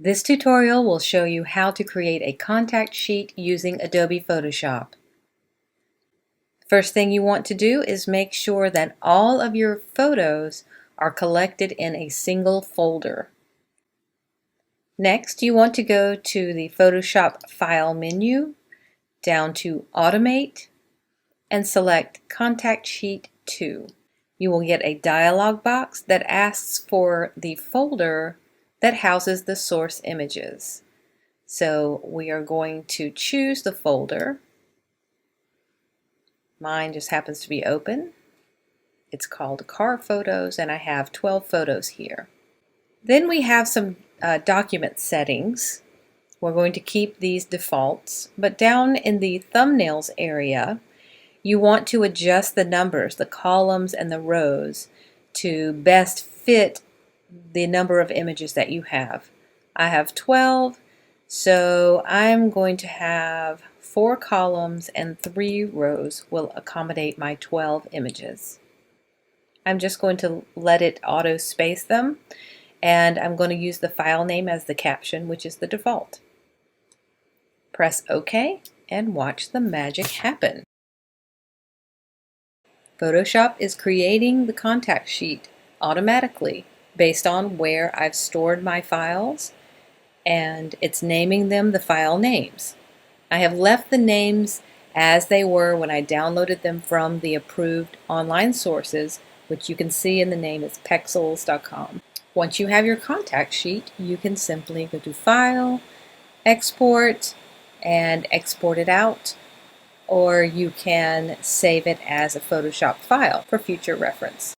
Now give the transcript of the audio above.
This tutorial will show you how to create a contact sheet using Adobe Photoshop. First thing you want to do is make sure that all of your photos are collected in a single folder. Next, you want to go to the Photoshop File menu, down to Automate, and select Contact Sheet 2. You will get a dialog box that asks for the folder that houses the source images. So we are going to choose the folder. Mine just happens to be open. It's called Car Photos, and I have 12 photos here. Then we have some document settings. We're going to keep these defaults, but down in the thumbnails area, you want to adjust the numbers, the columns and the rows, to best fit the number of images that you have. I have 12, so I'm going to have 4 columns and 3 rows will accommodate my 12 images. I'm just going to let it auto space them, and I'm going to use the file name as the caption, which is the default. Press OK and watch the magic happen. Photoshop is creating the contact sheet automatically based on where I've stored my files, and it's naming them the file names. I have left the names as they were when I downloaded them from the approved online sources, which you can see in the name is pexels.com. Once you have your contact sheet, you can simply go to File, Export, and export it out, or you can save it as a Photoshop file for future reference.